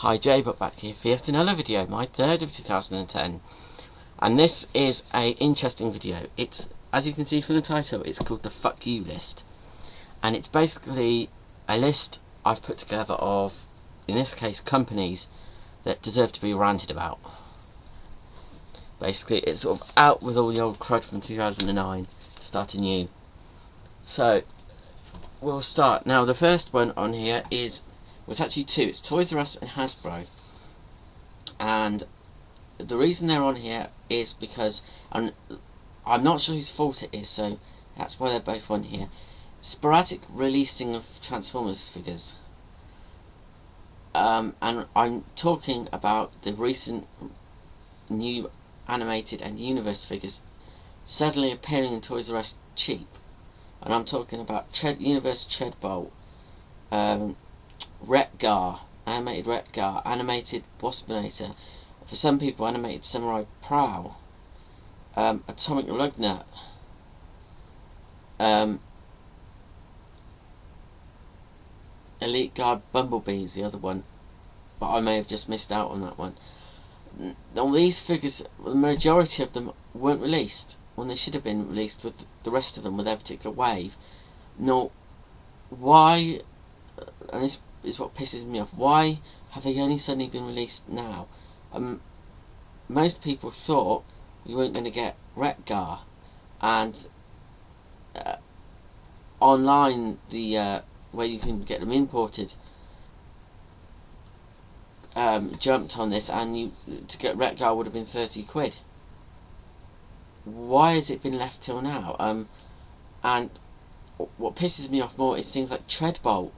Hi Jay, but back here for yet another video, my third of 2010, and this is a interesting video. It's, as you can see from the title, it's called the Fuck You list, and it's basically a list I've put together of, in this case, companies that deserve to be ranted about. Basically, it's sort of out with all the old crud from 2009 to start anew. So we'll start now. The first one on here was actually two. It's Toys R Us and Hasbro, and the reason they're on here is because, and I'm not sure whose fault it is, so that's why they're both on here. Sporadic releasing of Transformers figures, and I'm talking about the recent new animated and universe figures suddenly appearing in Toys R Us cheap, and I'm talking about Universe Treadbolt, Retgar, animated Retgar, animated Waspinator, for some people animated Samurai Prowl, Atomic Lugnut, Elite Guard Bumblebee is the other one, but I may have just missed out on that one. All these figures, the majority of them weren't released when they should have been released with the rest of them with their particular wave. Now, why, and this is what pisses me off, why have they only suddenly been released now? Most people thought we weren't going to get Retgar, and online, the where you can get them imported, jumped on this, and to get Retgar would have been 30 quid. Why has it been left till now? And what pisses me off more is things like Treadbolt.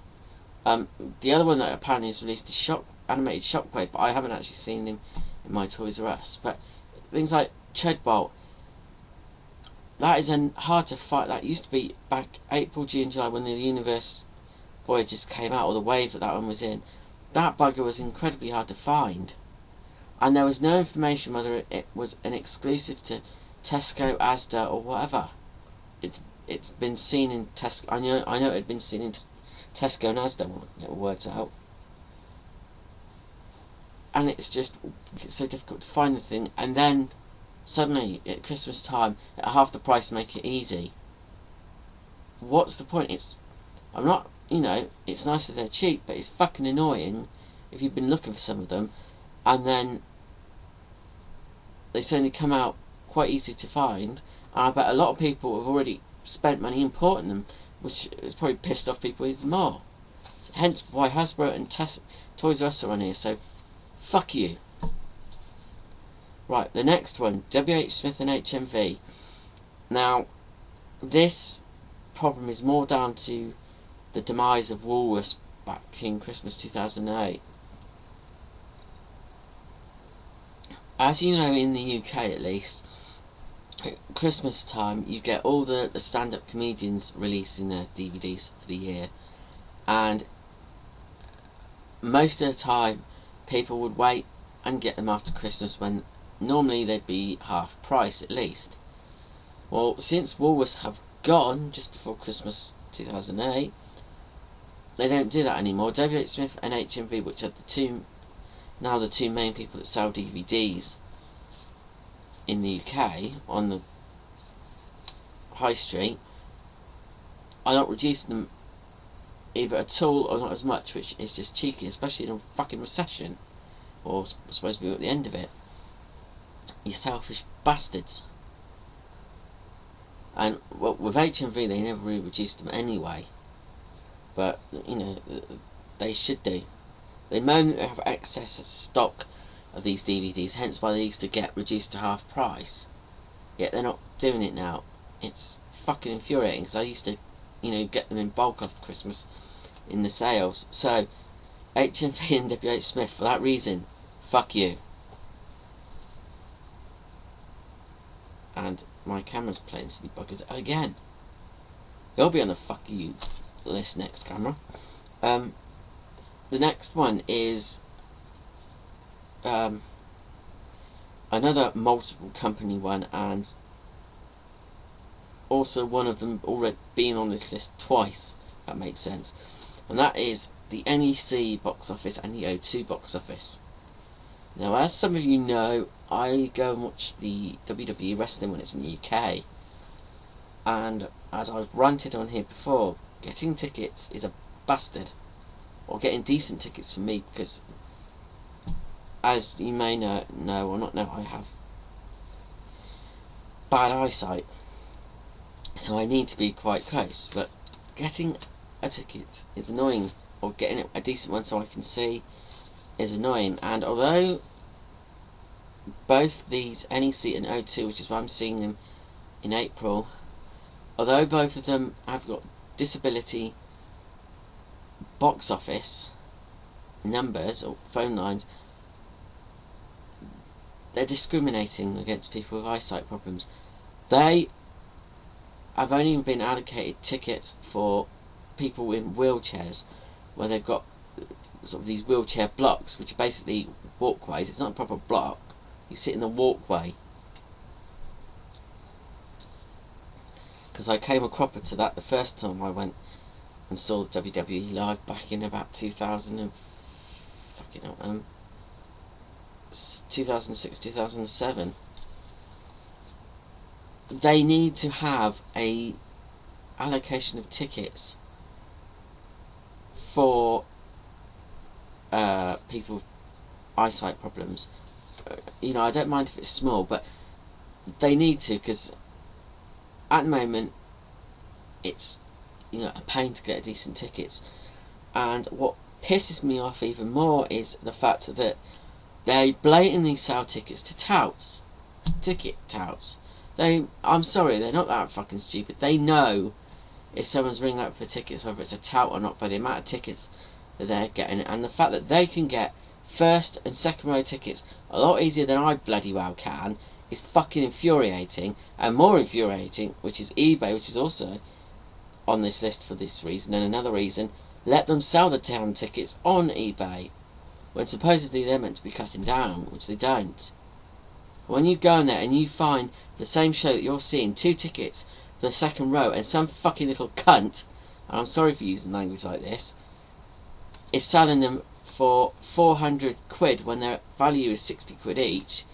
The other one that apparently is released is animated Shockwave, but I haven't actually seen him in my Toys R Us. But things like Treadbolt, that is hard to fight. That used to be back April, June, July when the Universe Voyages came out, or the wave that one was in. That bugger was incredibly hard to find, and there was no information whether it was an exclusive to Tesco, Asda, or whatever. It's been seen in Tesco. I know it had been seen in Tesco and Asda. Get the words out. And it's so difficult to find the thing, and then suddenly at Christmas time at half the price make it easy. What's the point? It's nice that they're cheap, but it's fucking annoying if you've been looking for some of them and then they suddenly come out quite easy to find, and I bet a lot of people have already spent money importing them, which has probably pissed off people even more. Hence why Hasbro and Toys R Us are on here, so fuck you. Right, the next one, WH Smith and HMV. Now, this problem is more down to the demise of Woolworths back in Christmas 2008. As you know, in the UK at least, at Christmas time you get all the stand-up comedians releasing their DVDs for the year, and most of the time people would wait and get them after Christmas, when normally they'd be half price at least. Well, since Woolworths have gone just before Christmas 2008, they don't do that anymore. WH Smith and HMV, which are the two main people that sell DVDs in the UK on the high street, are not reducing them either at all or not as much, which is just cheeky, especially in a fucking recession, or supposed to be at the end of it. You selfish bastards. And well, with HMV they never really reduced them anyway, but they should do. They moan have excess stock of these DVDs, hence why they used to get reduced to half price, yet they're not doing it now. It's fucking infuriating, because I used to get them in bulk after Christmas in the sales. So HMV and WH Smith, for that reason, fuck you. And my camera's playing silly buggers again. You'll be on the fuck you list next, camera. The next one is another multiple company one, and also one of them already been on this list twice, if that makes sense. and that is the NEC box office and the O2 box office. Now, as some of you know, I go and watch the WWE wrestling when it's in the UK, and as I've ranted on here before, getting tickets is a bastard, or getting decent tickets for me, because as you may know or not know, I have bad eyesight, so I need to be quite close, but getting a ticket is annoying, or getting a decent one so I can see is annoying. And although both these NEC and O2, which is why I'm seeing them in April, although both of them have got disability box office numbers or phone lines, they're discriminating against people with eyesight problems. They have only been allocated tickets for people in wheelchairs, where they've got sort of these wheelchair blocks, which are basically walkways. It's not a proper block. You sit in the walkway. Because I came a cropper to that the first time I went and saw WWE live back in about 2006, 2007. They need to have a allocation of tickets for people with eyesight problems. I don't mind if it's small, but they need to, because at the moment it's a pain to get decent tickets. And what pisses me off even more is the fact that they blatantly sell tickets to touts, ticket touts. I'm sorry, they're not that fucking stupid. They know if someone's ringing up for tickets, whether it's a tout or not, by the amount of tickets that they're getting, and the fact that they can get first and second row tickets a lot easier than I bloody well can is fucking infuriating. And more infuriating, which is eBay, which is also on this list for this reason and another reason, let them sell the damn tickets on eBay when supposedly they're meant to be cutting down, which they don't. When you go in there and you find the same show that you're seeing, 2 tickets for the second row, and some fucking little cunt, and I'm sorry for using language like this, is selling them for 400 quid when their value is 60 quid each,